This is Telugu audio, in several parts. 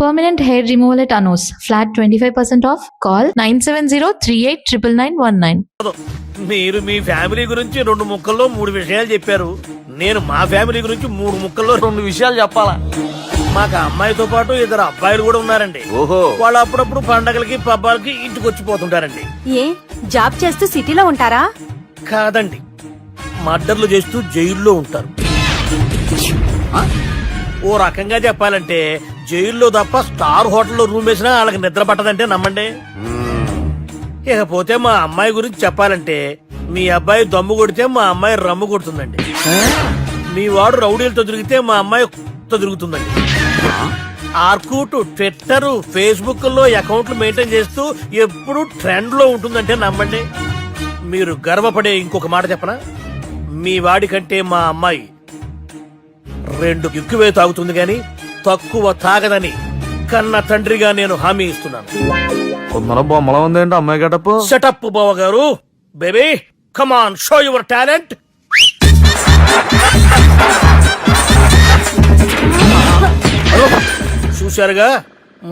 Permanent hair removal at Anos. Flat 25% off. Call 970-389919. మీరు మీ ఫ్యామిలీ గురించి 2 ముక్కల్లో 3 విషయాలు చెప్పారు. నేను మా ఫ్యామిలీ గురించి 3 ముక్కల్లో 2 విషయాలు చెప్పాలా? మాకు అమ్మాయితో పాటు 2 అబ్బాయిలు కూడా ఉన్నారండి. ఓహో. వాళ్ళు అప్పుడప్పుడు పండగలకి పబ్బాలకి ఇంటికి వచ్చిపోతుంటారండి. ఏ జాబ్ చేస్తూ సిటీలో ఉంటారా? కాదండి, మర్డర్లు చేస్తూ జైల్లో ఉంటారు. ఓ రకంగా చెప్పాలంటే జైల్లో తప్ప స్టార్ హోటల్లో రూమ్ వేసినా వాళ్ళకి నిద్ర పట్టదంటే నమ్మండి. ఇకపోతే మా అమ్మాయి గురించి చెప్పాలంటే మీ అబ్బాయి దమ్ము కొడితే మా అమ్మాయి రమ్ము కొడుతుందండి. మీ వాడు రౌడీలతో తిరిగితే మా అమ్మాయి తో తిరుగుతుందండి. ఆర్కూట్, ట్విట్టర్, ఫేస్బుక్ లో అకౌంట్లు మెయింటైన్ చేస్తూ ఎప్పుడు ట్రెండ్ లో ఉంటుందంటే నమ్మండి. మీరు గర్వపడే ఇంకొక మాట చెప్పనా? మీ వాడి కంటే మా అమ్మాయి 2 ఎక్కువే తాగుతుంది గాని తక్కువ తాగదని కన్న తండ్రిగా నేను హామీ ఇస్తున్నాను. కొందర బొమ్మలా ఉందేంటి అమ్మాయి గడప? సెటప్ బావ గారు. Baby come on, show your talent. చూశారుగా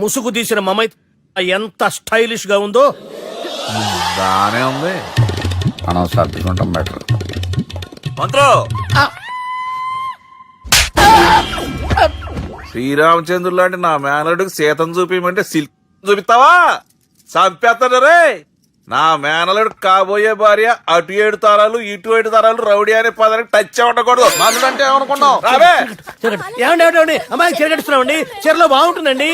ముసుగు తీసిన మమై ఎంత స్టైలిష్ గా ఉందో. బానే ఉంది. మనం సర్దుకుంటాం బెటర్. మంత్రో, శ్రీరామచంద్రుడు లాంటి నా మేనలుడికి సీతను చూపించమంటే సిల్క్ చూపిస్తావా? చంపేస్తాడు రే. నా మేనలుడు కాబోయే భార్య అటు 7 తరాలు ఇటు 7 తరాలు రౌడీ అనే పదానికి టచ్ ఉండకూడదు. మనడు అంటే ఏమనుకున్నావు? రావే. ఏమండి అమ్మాయి చెరగడుస్తున్నామండి. చెరలో బాగుంటుందండి.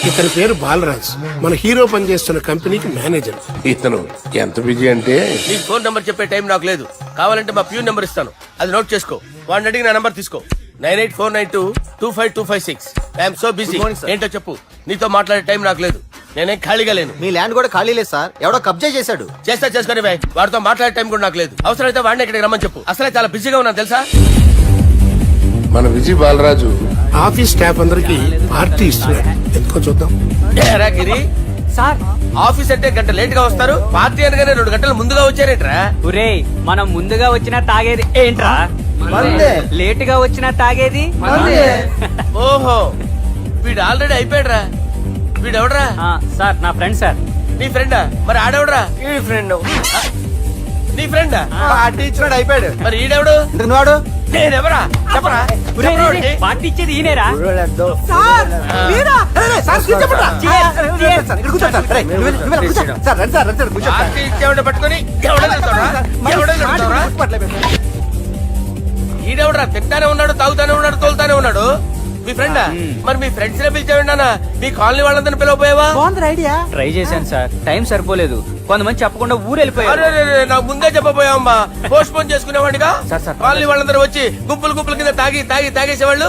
ఇతని పేరు బాలరాజ్. మన హీరో పనిచేస్తున్న కంపెనీకి మేనేజర్. ఇతను ఎంత బిజీ అంటే నీ ఫోన్ నంబర్ చెప్పే టైం నాకు లేదు. కావాలంటే మా ప్యూన్ నంబర్ ఇస్తాను, అది నోట్ చేసుకో. వాడిని అడిగి నా నంబర్ తీసుకో. 9849225256. I'm so busy. ఏంటో చెప్పు. నీతో మాట్లాడే టైం నాకు లేదు. నేనేం ఖాళీగా లేను. మీ ల్యాండ్ కూడా ఖాళీ లేదు సార్, ఎవడో కబ్జా చేశాడు. చేస్తా చేసుకుని బాయ్. వాడితో మాట్లాడే టైం కూడా నాకు లేదు. అవసరమైతే వాడిని ఇక్కడికి రమ్మని చెప్పు. అసలే చాలా బిజీగా ఉన్నాను తెలుసా. మన విజయ్ బాలరాజు ఆఫీస్ స్టాఫ్ అందరికి పార్టీ ఇస్తున్నాడు. ఎందుకో చూద్దాం. ఏరా గిరి సార్, ఆఫీస్ అంటే గంట లేట్ గా వస్తారు, పార్టీ అనగానే 2 గంటలు ముందుగా వచ్చారేట్రా? ఒరే, మనం ముందుగా వచ్చినా తాగేది ఏంట్రా? లేట్ గా వచ్చినా తాగేది. ఓహో, వీడు ఆల్రెడీ అయిపోయాడ్రా. వీడెవడరా? సార్, నా ఫ్రెండ్ సార్. నీ ఫ్రెండా? మరి ఆడెవడరా? ఈ ఫ్రెండ్. నీ ఫ్రెండా? పార్టీ ఇచ్చినాడు, అయిపోయాడు. మరి ఈడెవడు? వాడు నేనెవరా చెప్పరా? పార్టీ ఇచ్చేది ఈనేరా? పార్టీ ఇచ్చేవాడు పట్టుకొని ఈడెవడరా? తింటానే ఉన్నాడు, తాగుతానే ఉన్నాడు, తోలుతానే ఉన్నాడు. మీ ఫ్రెండా? మరి మీ ఫ్రెండ్స్ నే పిలిచావిన్నా? మీ కాలనీ వాళ్ళందరినీ పిలవపోయావా? ట్రై చేశాను సార్, టైం సరిపోలేదు. కొంతమంది చెప్పకుండా ఊరు వెళ్ళిపోయారు. నాకు ముందే చెప్పబోయావమ్మా. పోస్ట్ పోన్ చేసుకునేవాడిగా. కాలనీ వాళ్ళందరూ వచ్చి గుంపులు గుంపుల కింద తాగేసేవాళ్ళు.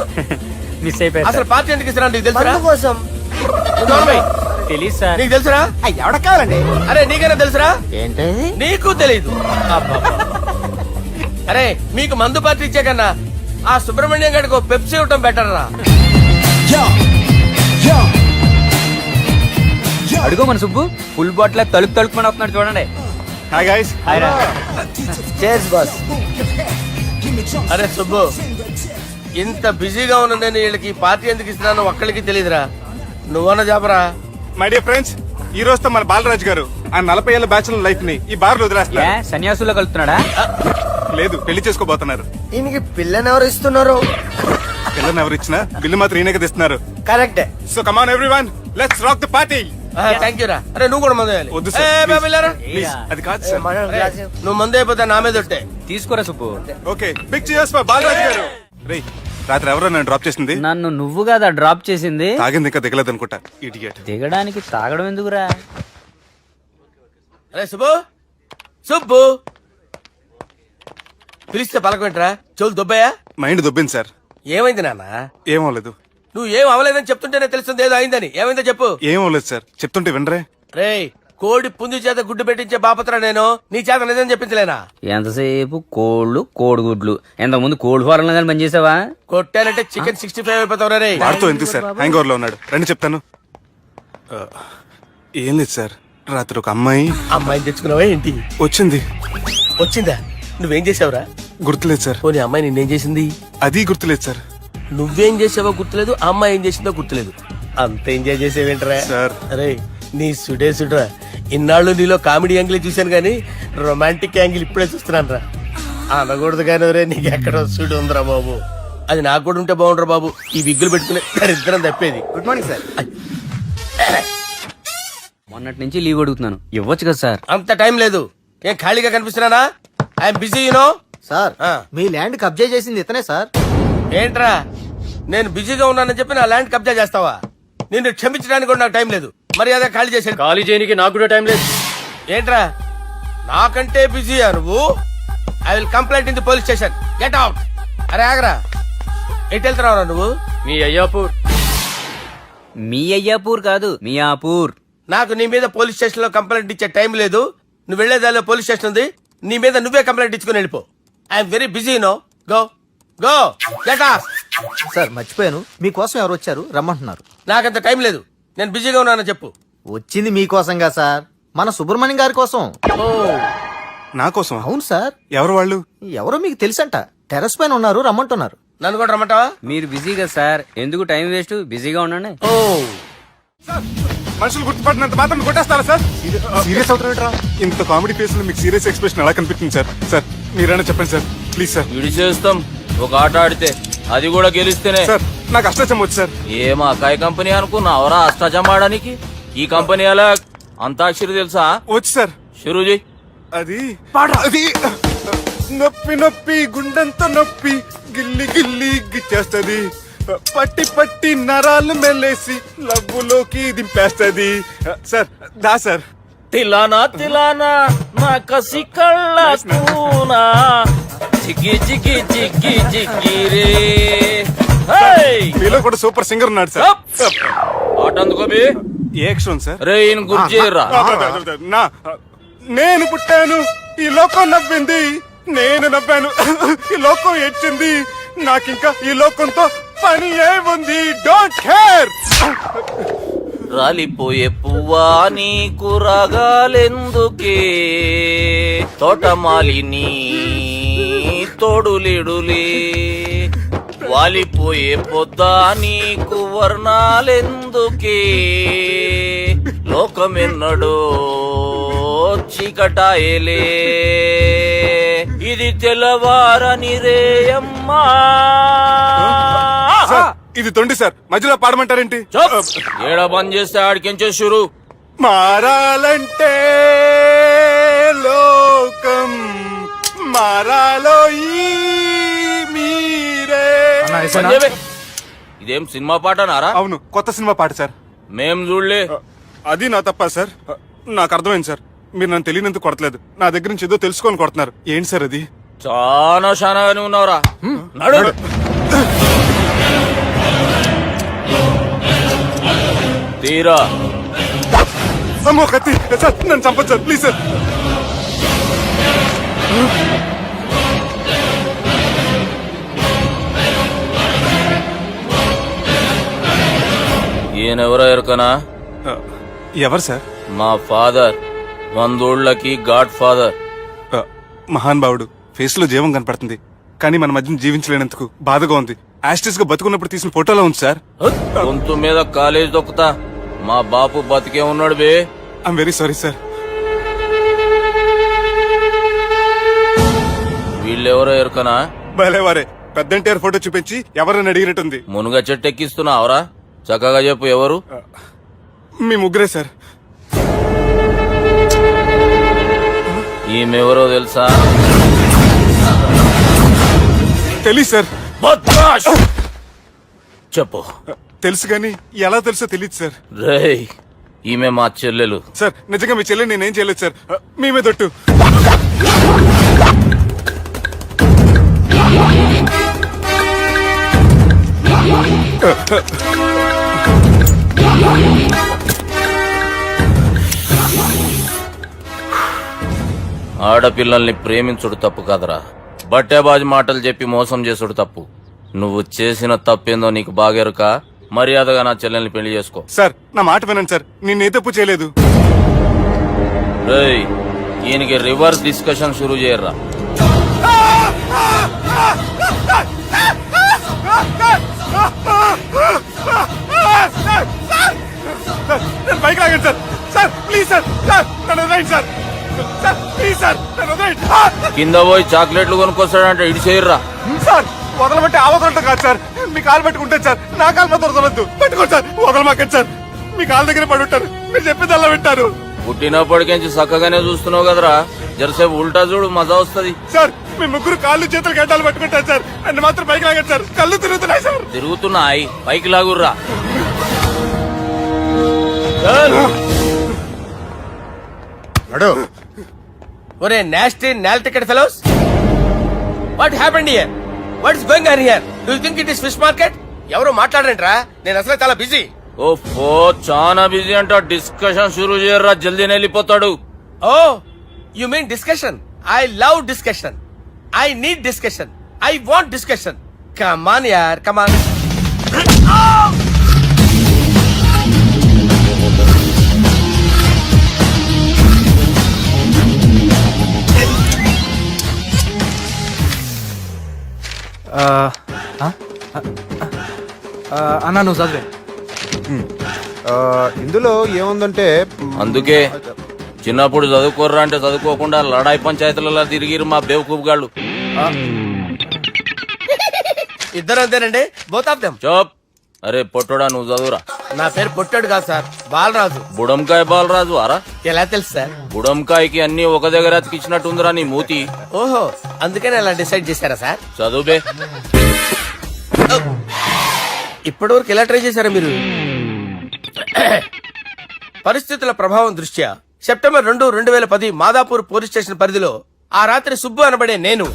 మిస్ అయిపోయారు. అసలు పార్టీ ఎందుకు ఇస్తున్నా నీకు తెలుసా? తెలీదు సార్. నీకు తెలుసురా? ఎవడ కావాలండి? అరే నీకైనా తెలుసురా? ఏంటి నీకు తెలీదు? అరే మీకు మందు పార్టీ ఇచ్చే కన్నా ఆ సుబ్రహ్మణ్యం గారికి పెప్సీ ఇవ్వటం బెటర్ రా. అడుగో మన సుబ్బు, ఫుల్ బాటిల్ తలుపుమని వస్తున్నాడు చూడండి. Hi guys. హాయ్ రా. Chairs boss. అరే సుబ్బు, ఇంత బిజీగా ఉన్న నేను వీళ్ళకి పార్టీ ఎందుకు ఇస్తున్నాను ఒక్కడికి తెలియదురా. నువ్వన్న చెప్పరా? మై డియర్ ఫ్రెండ్స్, ఈ రోజుతో మన బాలరాజ్ గారు ఆ 40 ఏళ్ల బ్యాచులర్ లైఫ్ ని ఈ బార్ లో వదిలేస్తున్నారు. సన్యాసుల్లో కలుపుతున్నాడా? లేదు, పెళ్లి చేసుకోబోతున్నారు. ఈయనకి పిల్లని ఎవరు ఇస్తున్నారు? పిల్లని ఎవరు ఇచ్చినా బిల్లు మాత్రం ఈయనకే తెస్తున్నారు. కరెక్టే. So come on everyone, let's rock the party. Thank you రా. అరే నువ్వు కూడా మందు వేయాలి. వద్దు సార్, ప్లీజ్. అది కాదు సార్. నువ్వు మందు అయిపోతే నా మీద ఒట్టే. తీసుకోరా Subbu. Okay, big cheers for Balaraj garu. రేయ్, రాత్రి ఎవరో నన్ను డ్రాప్ చేసింది? నన్ను నువ్వు కదా డ్రాప్ చేసింది. తాగింది ఇంకా దిగలేదు అనుకుంటా. ఇడియట్. దిగడానికి తాగడం ఎందుకురా? అరే సుబ్బు, సుబ్బు పిలిస్తే పలకమేంట్రా? చెవులు దొబ్బాయా? Mind దొబ్బింది sir. ఏమైంది నాన్న? ఏమవలేదు. నువ్వు ఏం అవలేదని చెప్తుంటేనే తెలుస్తుంది ఏదో అయిందని. ఏమైందో చెప్పు. ఏమవలేదు సార్, చెప్తుంటే వినరే. రేయ్, కోడి పుంజు చేత గుడ్డు పెట్టించే బాపత్ర నేను. నీ చేత నిజం చెప్పించలేనా? ఎంతసేపు కోళ్ళు కోడిగుడ్లు. ఎంతకు ముందు కోడి ఫారంలో కానీ పనిచేసావా? కొట్టానంటే చికెన్ 65 అయిపోతావు రే. వాడితో ఎందుకు సార్, హ్యాంగ్ ఓవర్ లో ఉన్నాడు. రండి చెప్తాను. ఏం లేదు సార్, రాత్రి ఒక అమ్మాయిని తెచ్చుకున్నావా ఏంటి? వచ్చింది. వచ్చిందా? నువ్వేం చేసావురా? గుర్తులేదు సార్. పోనీ అమ్మాయి నిన్నేం చేసింది? అది గుర్తులేదు సార్. నువ్వేం చేసావో గుర్తులేదు, ఆ అమ్మాయి ఏం చేసిందో గుర్తులేదు. అంత ఎంజాయ్ చేసేవేంట్రా? సార్. అరే నీ సుడే సుడ్రా. ఇన్నాళ్ళు నీలో కామెడీ యాంగిల్ చూశాను కానీ రొమాంటిక్ యాంగిల్ ఇప్పుడే చూస్తున్నాను రా. అనకూడదు కానీ రే, నీకు ఎక్కడ సుడు ఉందిరా బాబు. అది నాకు కూడా ఉంటే బాగుండ్రా బాబు. ఈ విగ్గులు పెట్టుకునే ఇద్దరం తప్పేది. Good morning sir. మొన్నటి నుంచి లీవ్ అడుగుతున్నాను, ఇవ్వచ్చు కదా సార్? అంత టైం లేదు. ఏం ఖాళీగా కనిపిస్తున్నానా? I'm busy you know. సార్ మీ ల్యాండ్ కబ్జా చేసింది ఇతనే సార్. ఏంట్రా నేను బిజీగా ఉన్నానని చెప్పి నా ల్యాండ్ కబ్జా చేస్తావా? నిన్ను క్షమించడానికి కూడా నాకు టైం లేదు. మరి అదే ఖాళీ చేశాను. ఖాళీ చేయడానికి నాకు కూడా టైం లేదు. ఏంట్రా నాకంటే బిజీయా నువ్వు? I will complaint in the police station. Get out. అరే ఆగరా, ఎటు వెళ్తున్నావురా నువ్వు? మీ అయ్యాపూర్. మీ అయ్యాపూర్ కాదు, మియాపూర్. నాకు నీ మీద పోలీస్ స్టేషన్ లో కంప్లైంట్ ఇచ్చే టైం లేదు. నువ్వు వెళ్లేదాలో పోలీస్ స్టేషన్ ఉంది. నీ మీద నువ్వే కంప్లైంట్ ఇచ్చుకుని వెళ్ళిపో. I'm very busy no. Go go get out. Sir మర్చిపోయాను, మీకోసం ఎవరు వచ్చారు రమ్మంటున్నారు. నాకంత టైం లేదు, నేను బిజీగా ఉన్నానని చెప్పు. వచ్చింది మీకోసంగా సార్, మన సుబ్రహ్మణ్యం గారి కోసం. ఓ నా కోసం? అవును సార్. ఎవరు వాళ్ళు? ఎవరో మీకు తెలుసంట, టెర్రస్ పైన ఉన్నారు, రమ్మంటున్నారు. నన్ను కూడా రమ్మంటావా? మీరు బిజీ కదా సార్, ఎందుకు టైం వేస్ట్, బిజీగా ఉండండి. ఓ మనుషులు గుర్తుపడినంత మాత్రం కొట్టేస్తారా సార్? సీరియస్ అవుతారా? ఇంత కామెడీ ఫేస్ లో మీకు సీరియస్ ఎక్స్ప్రెషన్ ఎలా కనిపిస్తుంది సార్? సార్ మీరైనా చెప్పండి సార్, ప్లీజ్ సార్. విడి చేస్తాం ఒక ఆట ఆడితే, అది కూడా గెలిస్తేనే. సార్ నాకు అష్టచం వచ్చు సార్. ఏం అకాయ కంపెనీ అనుకున్నావరా అష్టాచం ఆడడానికి? ఈ కంపెనీ అలా అంతాక్షరి తెలుసా? వచ్చు సార్. షురూజీ. అది అది నొప్పి నొప్పి గుండెంత నొప్పి గిల్లి గిల్లి గిచ్చేస్తది, పట్టి పట్టి నరాలు మెల్లేసి లవ్వులోకి దింపేస్తది. సార్ దా సార్. తిలానా తిలానా నా కసి కళ్ళ కూనా జిగ్గి జిగ్గి జిగ్గి జిగ్గి రే. మీలో కూడా సూపర్ సింగర్ ఉన్నాడు సార్. ఆట అందుకోబి. ఏ అక్షరం సార్? రే ఈయన గుర్తు చేయరా. నా నేను పుట్టాను, ఈ లోకం నవ్వింది, నేను నవ్వాను, ఈ లోకం ఏడ్చింది, నాకింకా ఈ లోకంతో పని ఏముంది? Don't care. రాలిపోయే పువ్వా నీకు రాగాలెందుకే, తోటమాలిని తోడులిడులే, వాలిపోయే పొద్దా నీకు వర్ణాలెందుకే, లోకమెన్నడో చీకటాయలే, ఇది తెల్లవారని రేయమ్మా. సార్, ఇది తొండి సార్, మధ్యలో పాడమంటారేంటి? ఏడ బంద్ చేస్తే ఆడికించే షురు. మారాలంటే లోకం మారాలో ఈ మీరే. ఇదేం సినిమా పాట నారా? అవును, కొత్త సినిమా పాట సార్. మేం చూడలే. అది నా తప్ప సార్. నాకు అర్థమైంది సార్, మీరు నన్ను తెలియనందుకు కొడతలేదు, నా దగ్గర నుంచి ఏదో తెలుసుకొని కొడుతున్నారు. ఏంటి సార్ అది? చాలా శానాగానే ఉన్నావురా. నడు. తీరా. అమ్మో కత్తి సార్, నన్ను చంపదు సార్, ప్లీజ్ సార్. ఈయనెవరో ఎరుకనా? ఎవరు సార్? మా ఫాదర్, 100 గాడ్ ఫాదర్. మహాన్ భావుడు, ఫేస్ లో జీవం కనపడుతుంది, కానీ మన మధ్యన జీవించలేనందుకు బాధగా ఉంది. యాస్టిస్ గా బతుకున్నప్పుడు తీసిన ఫోటోలో ఉంది సార్. గొంతు మీద కాలేజ్ దొక్కుతా. మా బాపు బతికే ఉన్నాడు బే. I'm very sorry sir. వీళ్ళెవరో ఎరుకనా? భలేవారే, పెద్ద ఎన్టీఆర్ ఫోటో చూపించి ఎవరని అడిగినట్టుంది. మునుగ చెట్టు ఎక్కిస్తున్నావురా? చక్కగా చెప్పు ఎవరు? మీ ముగ్గురే సార్. ఈమెవరో తెలుసా? తెలీదు సార్. బద్మాష్. చెప్పు. తెలుసు కానీ ఎలా తెలుసో తెలియదు సార్. రేయ్, ఈమె మా చెల్లెలు. సార్ నిజంగా మీ చెల్లెని నేనేం చేయలేదు సార్, మీ మీద ఒట్టు. ఆడపిల్లల్ని ప్రేమించుడు తప్పు కాదరా, బట్టేబాజు మాటలు చెప్పి మోసం చేసుడు తప్పు. నువ్వు చేసిన తప్పేందో నీకు బాగెరుక. మర్యాదగా నా చెల్లెల్ని పెళ్లి చేసుకో. సార్ నా మాట వినండి సార్, నేనే తప్పు చేయలేదు. రేయ్, ఈయనకి రివర్స్ డిస్కషన్ షురూ చేయర్రా. నేను బైక్ లాగండి sir. Sir please sir. Sir నన్ను వదిలేయండి సార్. సార్ ప్లీజ్ సార్ నన్ను వదిలేయండి. కింద పోయి చాక్లెట్లు కొనుక్కొస్తాడంటే ఇటు చేయర్రా. సార్ వదలమంటే ఆ వదలటం కాదు సార్. మీ కాలు పట్టుకుంటే సార్ నా కాలు మాత్రం వదలొద్దు. పట్టుకోండి సార్. వదలమాకండి సార్. మీ కాలు దగ్గర పడి ఉంటారు. మీరు చెప్పేది అలా వింటారు. పుట్టినప్పటికెంచి చక్కగానే చూస్తున్నావు కదరా, జరసేపు ఉల్టా చూడు, మజా వస్తది. సార్ మీ ముగ్గురు కాళ్ళు చేతులు గడ్డాలు పట్టుకుంటారు సార్. నన్ను మాత్రం బైక్ లాగండి సార్. కళ్ళు తిరుగుతున్నాయి సార్. తిరుగుతున్నాయి, పైకి లాగుర్రా. నడు. ఒరే నాస్టీ నాల్ ticket fellows, what happened here? What is going on here? Do you think it is fish market? ఎవరు మాట్లాడరంట్రా, నేను అసలే చాలా బిజీ. ఓఫో చాలా బిజీ అంట. డిస్కషన్ షురూ చేయర్రా, జల్దీ వెళ్ళిపోతాడు. Oh you mean discussion? I love discussion. I need discussion. I want discussion. Come on యార్, కమ్ ఆన్. అన్నా నువ్వు చదివే. ఇందులో ఏముందంటే అందుకే చిన్నప్పుడు చదువుకోర్రా అంటే చదువుకోకుండా లడాయి పంచాయతీలలో తిరిగిరు మా బేవకూపు గాళ్ళు. ఇద్దరు అంతేనండి, బోత్ ఆఫ్ దెమ్. చోప్. అరే పొట్టోడా, నువ్వు చదువురా. నా పేరు పొట్టాడు కాదు సార్, బాలరాజు. బుడంకాయ బాలరాజు అరా? ఎలా తెలుసు సార్? బుడంకాయకి అన్ని ఒక దగ్గర అతికిచ్చినట్టుందిరా నీ మూతి. ఓహో అందుకని అలా డిసైడ్ చేశారా సార్? చదువుబే. ఇప్పటి వరకు ఎలా ట్రై చేశారా మీరు? పరిస్థితుల ప్రభావం దృష్ట్యా సెప్టెంబర్ 2, 2010 మాదాపూర్ పోలీస్ స్టేషన్ పరిధిలో ఆ రాత్రి సుబ్బు అనబడే నేను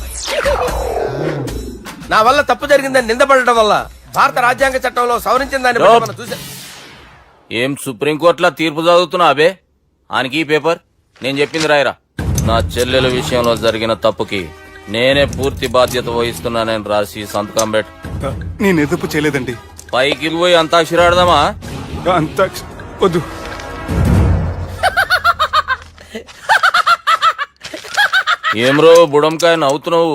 నా వల్ల తప్పు జరిగిందని నిందపడటం వల్ల భారత రాజ్యాంగ చట్టంలో సవరించిన దాన్ని బట్టి మనం చూసా. ఏం సుప్రీంకోర్టులో తీర్పు చదువుతున్నా అబే? ఆనికి ఈ పేపర్ నేను చెప్పింది రాయరా. నా చెల్లెల విషయంలో జరిగిన తప్పుకి నేనే పూర్తి బాధ్యత వహిస్తున్నానని రాసి సంతకం పెట్టు. నేను ఎదుపు చేయలేదండి. పైకి పోయి అంతాక్షరి ఆడదామా? అంత వద్దు. ఏమ్రో బుడంకాయ నవ్వుతున్నావు?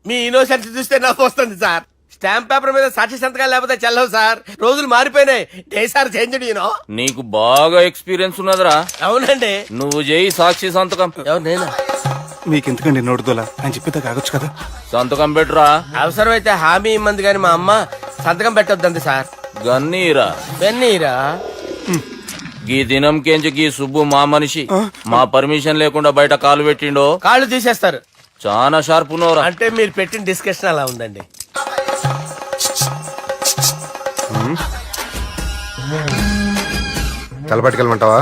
మీ ఇన్నోసెన్స్ చూస్తే నవ్వు వస్తుంది సార్. స్టాంప్ పేపర్ మీద సాక్షి సంతకాలు లేకపోతే చెల్లవు సార్. రోజులు మారిపోయినాయి. Day sir change you know. నీకు బాగా ఎక్స్పీరియన్స్ ఉన్నదిరా. అవునండి. నువ్వు చేయి సాక్షి సంతకం. ఎవరు నేనా? మీకు ఎందుకండి నోడుదోలా అని చెప్పితే కాగొచ్చు కదా. సంతకం పెట్టురా. అవసరమైతే హామీ ఇమ్మంది కానీ మా అమ్మ సంతకం పెట్టొద్దండి సార్. గన్నీరా వెన్నీరా. గీ దినం కేంచి గీ సుబ్బు మా మనిషి. మా పర్మిషన్ లేకుండా బయట కాలు పెట్టిండో కాళ్ళు తీసేస్తారు. చాలా షార్ప్ ఉన్నవరా. అంటే మీరు పెట్టిన డిస్కషన్ అలా ఉందండి. తలపట్టుకెళ్ళమంటావా?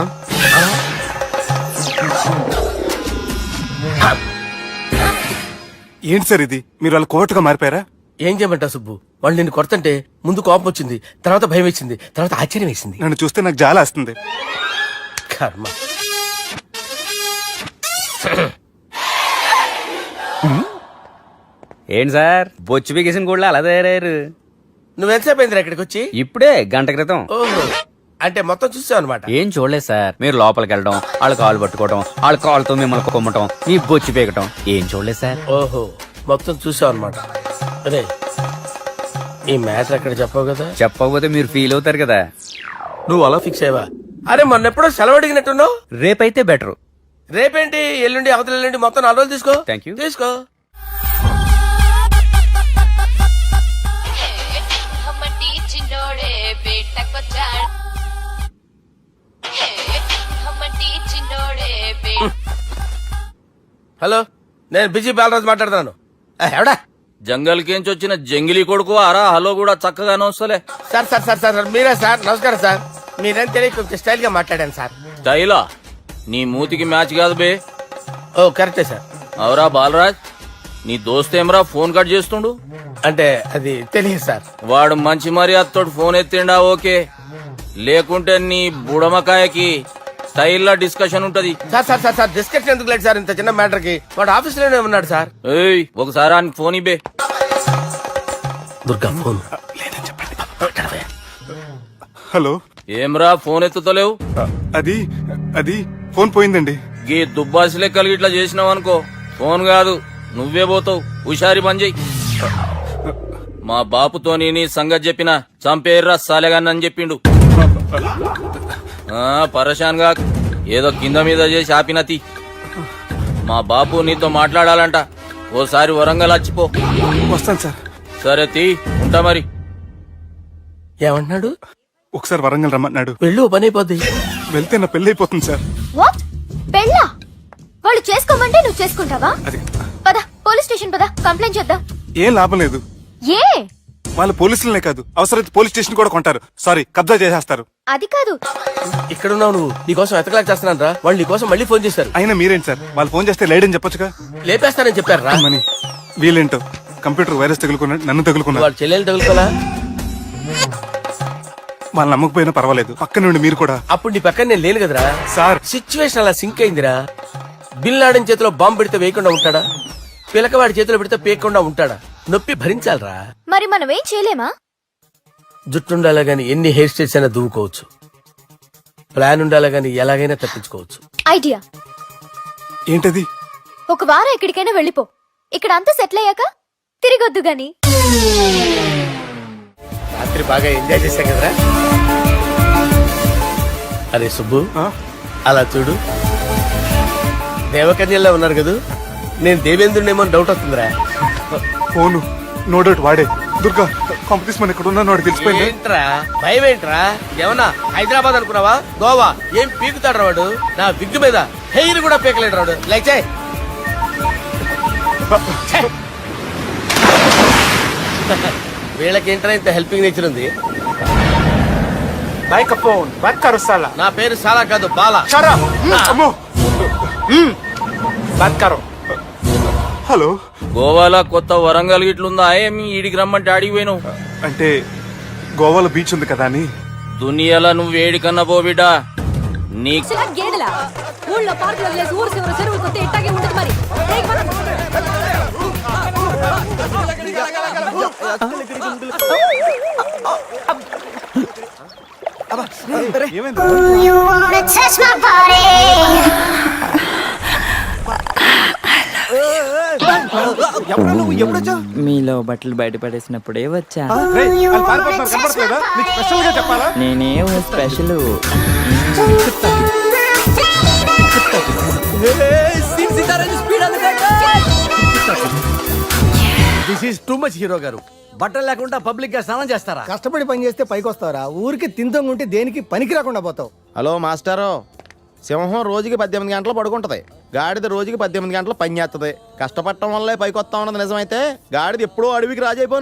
ఏంటి సార్ ఇది? మీరు వాళ్ళు కోర్టుగా మారిపోయారా? ఏం చేయమంటావు సుబ్బు? వాళ్ళు నిన్ను కొడుతుంటే ముందు కోపం వచ్చింది, తర్వాత భయం వేసింది, తర్వాత ఆశ్చర్యం వేసింది. నన్ను చూస్తే నాకు జాల వస్తుంది. కర్మ. ఏంటి సార్ బొచ్చు బిగేసిన కూడా అలా తయారయ్యారు? నువ్వెంతసేపు అయిందిరా ఇక్కడికి వచ్చి? ఇప్పుడే గంట క్రితం. ఓహో అంటే మొత్తం చూసావు అనమాట. ఏం చూడలేదు సార్. మీరు లోపలికి వెళ్ళడం, వాళ్ళ కాలు పట్టుకోవడం, వాళ్ళ కాలుతో మిమ్మల్ని కొమ్మటం, మీ బొచ్చు పీకటం ఏం చూడలేదు సార్. ఓహో మొత్తం చూసావు అనమాట. అదే ఈ మ్యాటర్ అక్కడ చెప్పావు కదా. చెప్పకపోతే మీరు ఫీల్ అవుతారు కదా. నువ్వు అలా ఫిక్స్ అయ్యవా? అరే మొన్నెప్పుడో సెలవు అడిగినట్టున్నావు. రేపైతే బెటర్. రేపేంటి, ఎల్లుండి, అవతల ఎల్లుండి, మొత్తం 4 రోజులు తీసుకో. Thank you. తీసుకో. హలో, నేను బిజీ బాలరాజు మాట్లాడుతున్నాను. ఎవడా? జంగల్ కేంచి వచ్చిన జంగిలీ కొడుకు అరా. హలో కూడా చక్కగానే వస్తలే. సార్ సార్ సార్ సార్ మీరే సార్. నమస్కారం సార్. మీరేం తెలియక కొంచెం స్టైల్ గా మాట్లాడాను సార్. స్టైలా? నీ మూతికి మ్యాచ్ కాదు బే. ఓ కరెక్టే సార్. అవరా బాలరాజ్, నీ దోస్త్ ఏమరా ఫోన్ కట్ చేస్తుండు? అంటే అది తెలియదు సార్. వాడు మంచి మర్యాదతో ఫోన్ ఎత్తిండా ఓకే, లేకుంటే నీ బుడమకాయకి స్టైల్లో డిస్కషన్ ఉంటది. Sir sir sir sir discussion ఎందుకు లేదు సార్? ఇంత చిన్న మ్యాటర్ కి వాడు ఆఫీస్ లోనే ఉన్నాడు సార్. ఏయ్ ఒకసారి ఆయనకి ఫోన్ ఇబ్బే. దుర్గా ఫోన్. హలో. ఏమ్రా ఫోన్ ఎత్తుతలేవు? అది అది ఫోన్ పోయిందండి. గీ దుబ్బాసి లెక్కలు ఇట్లా చేసినావు అనుకో, ఫోన్ కాదు నువ్వే పోతావు. హుషారి పని చెయ్యి. మా బాపుతోని నీ సంగతి చెప్పిన చంపేర్రా సాలెగానని చెప్పిండు. పరేషాన్ గా ఏదో కింద మీద చేసి ఆపినతి. మా బాపు నీతో మాట్లాడాలంట. ఓసారి వరంగల్ వచ్చిపో. వస్తాను సార్. సరే తీ, ఉంటా మరి. ఏమంటున్నాడు? ఒకసారి వరంగల్ రమ్మన్నాడు. వెళ్ళు, పని అయిపోద్ది. వెళ్తే నా పెళ్లి అయిపోతుంది సార్. వాట్? పెళ్ళా? వాళ్ళు చేసుకోమంటే నువ్వు చేసుకుంటావా? అది పద పోలీస్ స్టేషన్ పద, కంప్లైంట్ చేద్దాం. ఏం లాభం లేదు. ఏ? వాళ్ళు పోలీసులనే కాదు, అవసరమైతే పోలీస్ స్టేషన్ కూడా కొంటారు. సారీ, కబ్జా చేసేస్తారు. అది కాదు. ఇక్కడున్నావు నువ్వు, నీకోసం ఎతకలేక చేస్తున్నాను రా. వాళ్ళు నీకోసం మళ్ళీ ఫోన్ చేశారు. అయినా మీరేంటి సార్, వాళ్ళు ఫోన్ చేస్తే లేడని చెప్పొచ్చుగా. లేపేస్తానని చెప్పారు రా. మని వీళ్ళేంటో కంప్యూటర్ వైరస్ తగులుకున్నాడు, నన్ను తగులుకున్నాడు. వాళ్ళ చెల్లెలు తగులుకోలా? వాళ్ళు నమ్మకపోయినా పర్వాలేదు, పక్క నుండి మీరు కూడా. అప్పుడు నీ పక్కన నేను లేను కదరా సార్. సిచ్యువేషన్ అలా సింక్ అయిందిరా. బిల్ లాడన్ చేతిలో బాంబు పెడితే వేయకుండా ఉంటాడా? పిలకవాడి చేతిలో పెడితే పేయకుండా ఉంటాడా? నొప్పి భరించాలరా. మరి మనం ఏం చేయలేమా? జుట్టుండాలా గాని ఎన్ని హెయిర్ స్టైల్స్ అయినా దువ్వుకోవచ్చు. ప్లాన్ ఉండాలా గాని ఎలాగైనా తప్పించుకోవచ్చు. ఐడియా ఏంటది? ఒక వారం ఎక్కడికైనా వెళ్ళిపో. ఇక్కడ అంతా సెటిల్ అయ్యాక తిరిగొద్దు గాని. రాత్రి బాగా ఎంజాయ్ చేశా కదరా. అరే సుబ్బు, ఆ? అలా చూడు, దేవకన్యల్లో ఉన్నారు కదూ. నేను దేవేంద్రునేమో డౌట్ వస్తుందిరా. ఫోను నో డౌట్ వాడే. దుర్గా కాంపిటీషన్ మన ఇక్కడ ఉన్నాను, వాడు తెలిసిపోయింది. ఏంట్రా భయం? ఏంట్రా ఏమన్నా హైదరాబాద్ అనుకున్నావా? గోవా ఏం పీకుతాడు వాడు. నా విగ్గు మీద హెయిర్ కూడా పీకలేడు వాడు. లైక్ చేయి. వీళ్ళకేంట్రా ఇంత హెల్పింగ్ నేచర్ ఉంది. నా పేరు సాలా కాదు, బాలా. అమ్మో. హలో. గోవాలో కొత్త వరంగల్ గిట్లుందా? ఏమి ఈడికి రమ్మంటే అడిగి పోయినావు? అంటే గోవాలో బీచ్ ఉంది కదా అని. దునియాలో నువ్వు వేడికన్నా పో బిడ్డా. నీ గేదెలా ఊళ్ళో పార్కులో వదిలేసి ఊరు చివరి చెరువులు కొత్త ఇట్టాగే ఉండదు మరి. మీలో బట్టలు బయట పడేసినప్పుడే వచ్చా. నేనే special. This is too much hero గారు. బట్టలు లేకుండా పబ్లిక్ గా స్నానం చేస్తారా? కష్టపడి పని చేస్తే పైకి వస్తారా? ఊరికి తింతంగుంటే దేనికి పనికి రాకుండా పోతావు. హలో మాస్టారు, సింహం రోజుకి 18 గంటలు పడుకుంటది, గాడిద రోజుకి 18 గంటలు పని చేస్తుంది. కష్టపడటం వల్లే పైకి వస్తా ఉన్నది నిజమైతే గాడిద ఎప్పుడో అడవికి రాజైపోయి